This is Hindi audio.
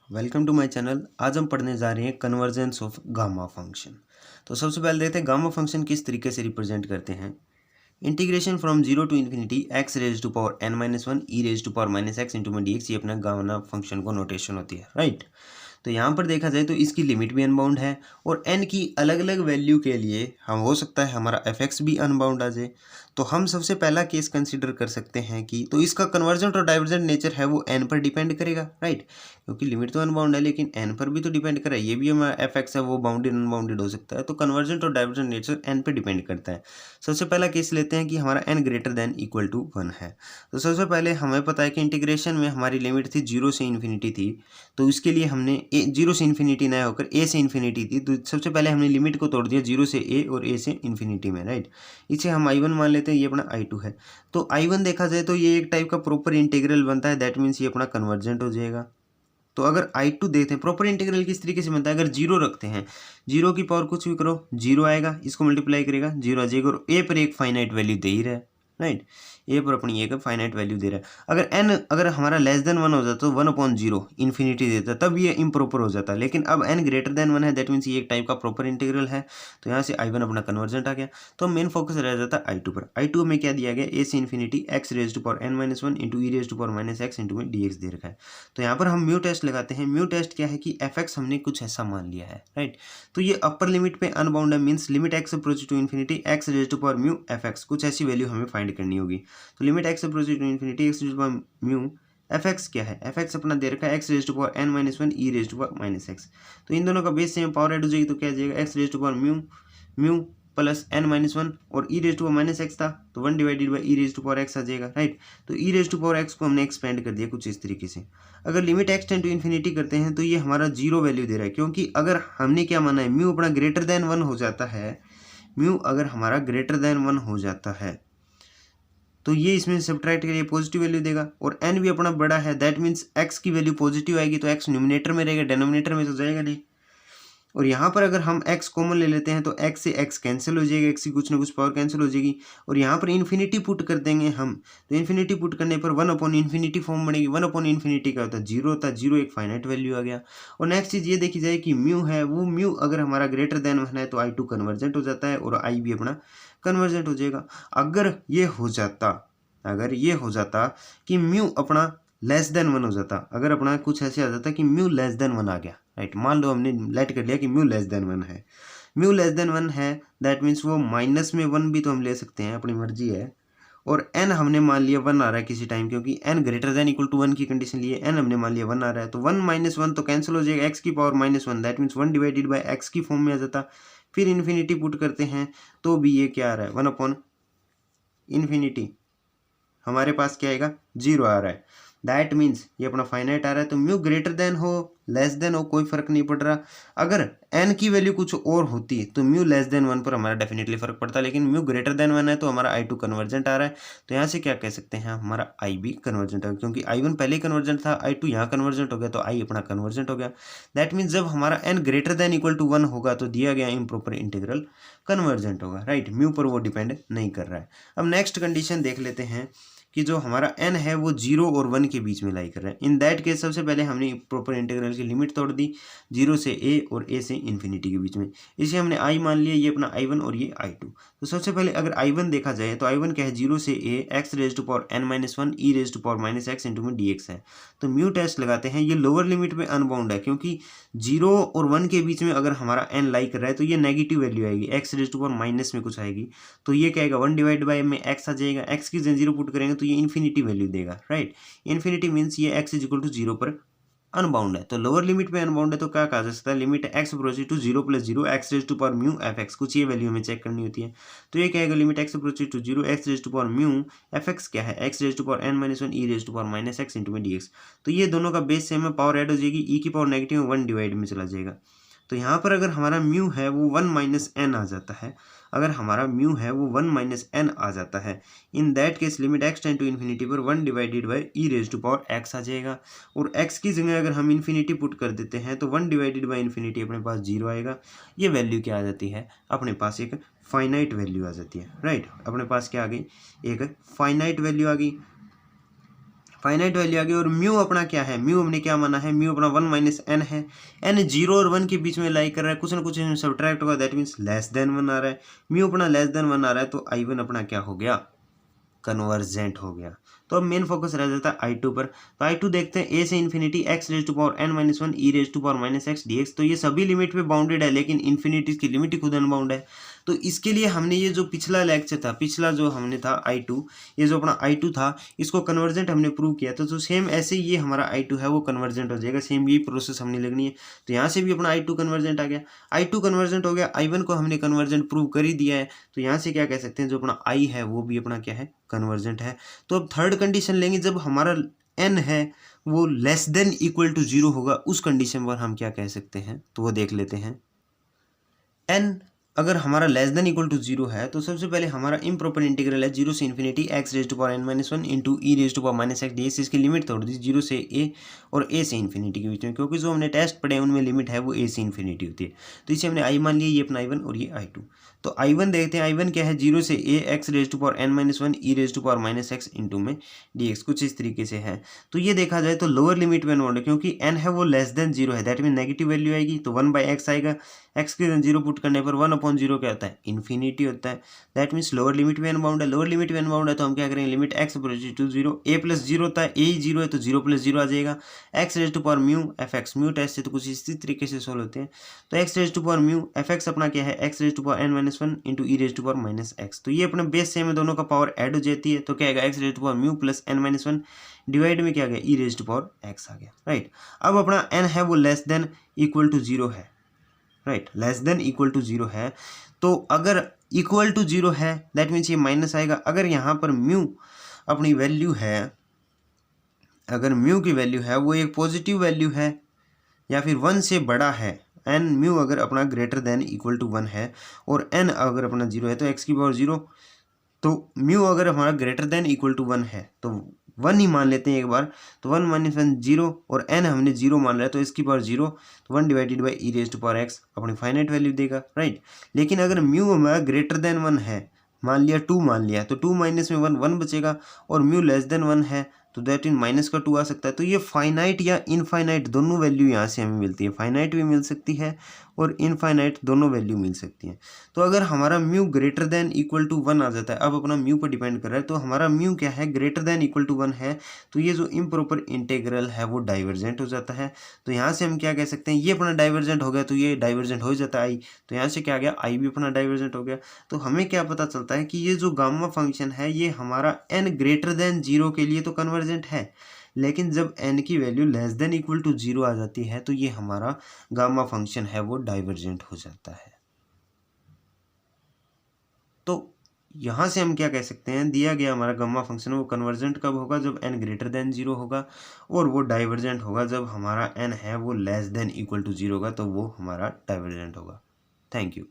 Welcome to my channel. आज हम पढ़ने जा रहे हैं कन्वर्जेंस ऑफ गामा फंक्शन। तो सबसे पहले देखते हैं गामा फंक्शन किस तरीके से रिप्रेजेंट करते हैं। Integration from zero to infinity x raise to power n minus one e raise to power minus x into में डी एक्स, ये अपना गामा फंक्शन को नोटेशन होती है, राइट। तो यहाँ पर देखा जाए तो इसकी लिमिट भी अनबाउंड है और एन की अलग अलग वैल्यू के लिए हम हो सकता है हमारा एफ एक्स भी अनबाउंड आ जाए। तो हम सबसे पहला केस कंसिडर कर सकते हैं कि तो इसका कन्वर्जेंट और डाइवर्जेंट नेचर है वो एन पर डिपेंड करेगा, राइट। क्योंकि लिमिट तो अनबाउंड है लेकिन एन पर भी तो डिपेंड करे, ये भी हमारा एफ एक्स है वो बाउंडेड अनबाउंडेड हो सकता है। तो कन्वर्जेंट और डाइवर्जेंट नेचर एन पर डिपेंड करता है। सबसे पहला केस लेते हैं कि हमारा n greater than equal to one है। तो सबसे पहले हमें पता है कि इंटीग्रेशन में हमारी लिमिट थी जीरो से इन्फिनिटी थी, तो इसके लिए हमने जीरो से इन्फिनिटी ना होकर ए से इन्फिनिटी थी, तो सबसे पहले हमने लिमिट को तोड़ दिया जीरो से ए और ए से इन्फिनिटी में, राइट। इसे हम आई वन मान लेते हैं, ये अपना आई टू है। तो आई वन देखा जाए तो ये एक टाइप का प्रॉपर इंटीग्रल बनता है, दैट मीन्स ये अपना कन्वर्जेंट हो जाएगा। तो अगर आई टू देखते हैं प्रॉपर इंटीग्रल किस तरीके से बनता है, अगर जीरो रखते हैं, जीरो की पावर कुछ भी करो जीरो आएगा, इसको मल्टीप्लाई करेगा जीरो आ जाएगा और ए पर एक फाइनाइट वैल्यू दे ही रहा है, राइट। ए पर अपनी एक फाइनाइट वैल्यू दे रहा है। अगर हमारा लेस देन वन हो जाता तो वन अपॉन जीरो इन्फिनिटी देता, तब ये इम्प्रॉपर हो जाता। लेकिन अब एन ग्रेटर देन वन है, दैट मीन्स ये एक टाइप का प्रॉपर इंटीग्रल है। तो यहाँ से आई वन अपना कन्वर्जेंट आ गया। तो मेन फोकस रह जाता है आई टू पर। आई टू में क्या दिया गया, ए से infinity x raise to power n minus one into e raise to power minus x into में डी एक्स दे रखा है। तो यहाँ पर हम म्यू टेस्ट लगाते हैं। म्यू टेस्ट क्या है कि एफ एक्स हमने कुछ ऐसा मान लिया है, राइट। तो ये अपर लिमिट पे अनबाउंड है, means limit x approach to infinity x raise to power mu f x, कुछ ऐसी वैल्यू हमें फाइंड करनी होगी। तो limit x approach to infinity x raise to power mu f x क्या है, एफ एक्स अपना दे रखा है x raise to power n minus one e raise to power minus x. तो इन दोनों का बेस से पावर ऐड हो जाएगी, तो क्या आ जाएगा x raise to power mu plus n minus one और e raise to power minus x था, तो one divided by e raise to power x आ जाएगा, राइट। तो e raise to power x को हमने एक्सपेंड कर दिया कुछ इस तरीके से। अगर limit x tend to infinity करते हैं तो ये हमारा जीरो वैल्यू दे रहा है, क्योंकि अगर हमने क्या माना है म्यू अपना ग्रेटर देन वन हो जाता है, म्यू अगर हमारा ग्रेटर देन वन हो जाता है तो ये इसमें सब्ट्रैक्ट करिए पॉजिटिव वैल्यू देगा, और एन भी अपना बड़ा है, दैट मीन्स एक्स की वैल्यू पॉजिटिव आएगी, तो एक्स न्यूमिनेटर में रहेगा, डेनोमिनेटर में तो जाएगा नहीं। और यहाँ पर अगर हम x कॉमन ले लेते हैं तो x से x कैंसिल हो जाएगा, x की कुछ ना कुछ पावर कैंसिल हो जाएगी, और यहाँ पर इन्फिनिटी पुट कर देंगे हम। तो इन्फिनिटी पुट करने पर वन अपॉन इन्फिनिटी फॉर्म बनेगी। वन अपॉन इन्फिनिटी का होता है जीरो, होता है जीरो, एक फाइनाइट वैल्यू आ गया। और नेक्स्ट चीज़ ये देखी जाए कि म्यू है, वो म्यू अगर हमारा ग्रेटर देन वन है तो आई टू कन्वर्जेंट हो जाता है और आई भी अपना कन्वर्जेंट हो जाएगा। अगर ये हो जाता कि म्यू अपना लेस देन वन हो जाता, अगर अपना कुछ ऐसे आ जाता कि म्यू लेस देन वन आ गया, राइट। मान लो हमने लेट कर लिया कि म्यू लेस देन वन है, म्यू लेस देन वन है, दैट मीन्स वो माइनस में वन भी तो हम ले सकते हैं, अपनी मर्जी है। और एन हमने मान लिया वन आ रहा है किसी टाइम, क्योंकि n greater than equal to one की कंडीशन लिए एन हमने मान लिया वन आ रहा है, तो वन माइनस वन तो कैंसिल हो जाएगा, एक्स की power minus one, that means one divided by x की फॉर्म में आ जाता। फिर इन्फिनिटी पुट करते हैं तो भी ये क्या आ रहा है, वन अपॉन इन्फिनिटी, हमारे पास क्या आएगा जीरो आ रहा है। दैट मीन्स ये अपना फाइनाइट आ रहा है। तो म्यू ग्रेटर देन हो लेस देन हो कोई फर्क नहीं पड़ रहा। अगर एन की वैल्यू कुछ और होती तो म्यू लेस देन वन पर हमारा डेफिनेटली फर्क पड़ता, लेकिन म्यू ग्रेटर देन वन है तो हमारा आई टू कन्वर्जेंट आ रहा है। तो यहाँ से क्या कह सकते हैं, हमारा आई भी कन्वर्जेंट है, क्योंकि आई वन पहले ही कन्वर्जेंट था, आई टू यहाँ कन्वर्जेंट हो गया, तो आई अपना कन्वर्जेंट हो गया। दैट मीन्स जब हमारा n greater than equal to one होगा तो दिया गया इम्प्रॉपर इंटीग्रल कन्वर्जेंट होगा, राइट। म्यू पर वो डिपेंड नहीं कर रहा है। अब नेक्स्ट कंडीशन देख लेते हैं कि जो हमारा n है वो जीरो और वन के बीच में लाई कर रहा है। इन दैट केस सबसे पहले हमने प्रॉपर इंटीग्रल की लिमिट तोड़ दी, जीरो से a और a से इन्फिनिटी के बीच में। इसे हमने i मान लिया, ये अपना i1 और ये i2। तो सबसे पहले अगर i1 देखा जाए तो i1 क्या है, जीरो से a x raise to power n minus one e raise to power minus x into में डी एक्स है। तो म्यू टेस्ट लगाते हैं, ये लोअर लिमिट में अनबाउंड है, क्योंकि जीरो और वन के बीच में अगर हमारा n लाई कर रहा है तो ये नेगेटिव वैल्यू आएगी, x raise to power minus में कुछ आएगी। तो ये क्या आएगा, वन डिवाइड बाई में x आ जाएगा, x की जगह जीरो पुट करेंगे तो ये इन्फिनिटी वैल्यू देगा, राइट। इन्फिनिटी मीन्स ये x is equal to zero पर अनबाउंड है। तो लोअर लिमिट पे अनबाउंड है, तो क्या कहा जा सकता है, limit x approach to zero plus zero x raise to power mu f x, कुछ ये वैल्यू हमें चेक करनी होती है। तो ये क्या आएगा, limit x approach to zero x raise to power mu f x क्या है, x raise to power n minus one e raise to power minus x into में डी एक्स। तो ये दोनों का बेस सेम है, पावर ऐड हो जाएगी, ई की पावर नेगेटिव वन डिवाइड में चला जाएगा। तो यहाँ पर अगर हमारा म्यू है वो वन माइनस एन आ जाता है, अगर हमारा म्यू है वो वन माइनस एन आ जाता है, in that case limit x tend to infinity पर one divided by e raise to power x आ जाएगा। और एक्स की जगह अगर हम इन्फिनिटी पुट कर देते हैं तो वन डिवाइडेड बाई इन्फिनिटी अपने पास जीरो आएगा। ये वैल्यू क्या आ जाती है, अपने पास एक फाइनाइट वैल्यू आ जाती है, राइट। अपने पास क्या आ गई, एक फाइनाइट वैल्यू आ गई। फाइनाइट वैल्यू आ गई। और म्यू अपना क्या है, म्यू हमने क्या माना है, म्यू अपना 1 माइनस एन है। एन 0 और 1 के बीच में लाई कर रहा है, कुछ ना कुछ सब्ट्रैक्ट होगा, दैट मीन्स लेस देन 1 आ रहा है। म्यू अपना लेस देन 1 आ रहा है, तो I1 अपना क्या हो गया, कन्वर्जेंट हो गया। तो अब मेन फोकस रह जाता है I2 पर। तो I2 देखते हैं, ए से infinity x raise to power n minus one e raise to power minus x d x. तो ये सभी लिमिट पे बाउंडेड है, लेकिन इन्फिनिटी की लिमिट ही खुद अनबाउंड है। तो इसके लिए हमने ये जो पिछला लेक्चर था, पिछला जो हमने था I2, ये जो अपना I2 था, इसको कन्वर्जेंट हमने प्रूव किया था। तो सेम ऐसे ही ये हमारा I2 है वो कन्वर्जेंट हो जाएगा, सेम यही प्रोसेस हमने लगनी है। तो यहाँ से भी अपना I2 कन्वर्जेंट आ गया, I2 कन्वर्जेंट हो गया, I1 को हमने कन्वर्जेंट प्रूव कर ही दिया है। तो यहाँ से क्या कह सकते हैं, जो अपना I है वो भी अपना क्या है, कन्वर्जेंट है। तो अब थर्ड कंडीशन लेंगे, जब हमारा n है वो लेस देन इक्वल टू 0 होगा, उस कंडीशन पर हम क्या कह सकते हैं, तो वो देख लेते हैं। n अगर हमारा लेस देन इक्वल टू 0 है, तो सबसे पहले हमारा इम्प्रॉपर इंटीग्रल है 0 से infinity x raise to power n minus one into e raise to power minus x d x. इसकी लिमिट तोड़ दी 0 से a और a से इन्फिनिटी के बीच में, क्योंकि जो हमने टेस्ट पढ़े हैं उनमें लिमिट है वो a से इन्फिनिटी होती है। तो इसे हमने i मान लिया, ये अपना I1 और ये I2। तो I1 देखते हैं, I1 क्या है, 0 से a x raise to power n minus one e raise to power minus x into में डी एक्स, कुछ इस तरीके से है। तो ये देखा जाए तो लोअर लिमिट में अनबाउंड है, क्योंकि n है वो लेस देन 0 है, दैट मीन नेगेटिव वैल्यू आएगी, तो 1/x आएगा। x के 0 पुट करने पर 1/0 क्या होता है, इन्फिनिटी होता है। दैट मीन्स लोअर लिमिट में अनबाउंड है, लोअर लिमिट में अनबाउंड है, तो हम क्या करेंगे, limit x approaches to 0, a plus 0 होता है, a ही 0 है तो 0 प्लस 0 आ जाएगा। x raise to power mu f x, mu test से तो कुछ इसी तरीके से सोल्व होते हैं। तो x raise to power mu f x अपना क्या है, x raise to power n minus one into e raise to power minus x. तो ये अपना बेस सेम है, दोनों का पावर ऐड हो जाती है, तो क्या आएगा, x raise to power mu plus n minus one divide में क्या आ गया, e raise to power x आ गया, राइट। अब अपना n है वो लेस देन इक्वल टू 0 है, right, less than equal to 0 है। तो अगर इक्वल टू 0 है दैट मीन्स ये माइनस आएगा। अगर यहाँ पर म्यू अपनी वैल्यू है, अगर म्यू की वैल्यू है वो एक पॉजिटिव वैल्यू है या फिर 1 से बड़ा है, एन म्यू अगर अपना ग्रेटर देन इक्वल टू 1 है और एन अगर अपना 0 है, तो एक्स की पावर 0, तो म्यू अगर हमारा ग्रेटर देन इक्वल टू 1 है तो 1 ही मान लेते हैं एक बार। तो 1 माइनस 1 0 और n हमने 0 मान लिया, तो इसकी पावर 0, तो 1 divided by e raise to power x अपनी फाइनाइट वैल्यू देगा, राइट। लेकिन अगर म्यू हमारा ग्रेटर देन 1 है, मान लिया 2 मान लिया, तो 2 माइनस में 1 1 बचेगा, और म्यू लेस देन 1 है तो दैट इन माइनस का 2 आ सकता है। तो ये फाइनाइट या इनफाइनाइट दोनों वैल्यू यहाँ से हमें मिलती है, फाइनाइट भी मिल सकती है और इनफाइनाइट दोनों वैल्यू मिल सकती है। तो अगर हमारा mu greater than equal to 1 आ जाता है, अब अपना म्यू पर डिपेंड कर रहा है, तो हमारा म्यू क्या है, ग्रेटर देन इक्वल टू 1 है, तो ये जो इम्प्रॉपर इंटीग्रल है वो डाइवर्जेंट हो जाता है। तो यहाँ से हम क्या कह सकते हैं, ये अपना डाइवर्जेंट हो गया, तो ये डाइवर्जेंट हो जाता है आई, तो यहाँ से क्या आ गया, आई भी अपना डाइवर्जेंट हो गया। तो हमें क्या पता चलता है कि ये जो गामा फंक्शन है ये हमारा n ग्रेटर देन 0 के लिए तो कन्वर्जेंट है, लेकिन जब n की value less than equal to 0 आ जाती है तो ये हमारा गामा फंक्शन है वो डाइवर्जेंट हो जाता है। तो यहाँ से हम क्या कह सकते हैं, दिया गया हमारा गामा फंक्शन वो कन्वर्जेंट कब होगा, जब n ग्रेटर देन 0 होगा, और वो डाइवर्जेंट होगा जब हमारा n है वो लेस देन इक्वल टू 0 होगा, तो वो हमारा डाइवर्जेंट होगा। Thank you.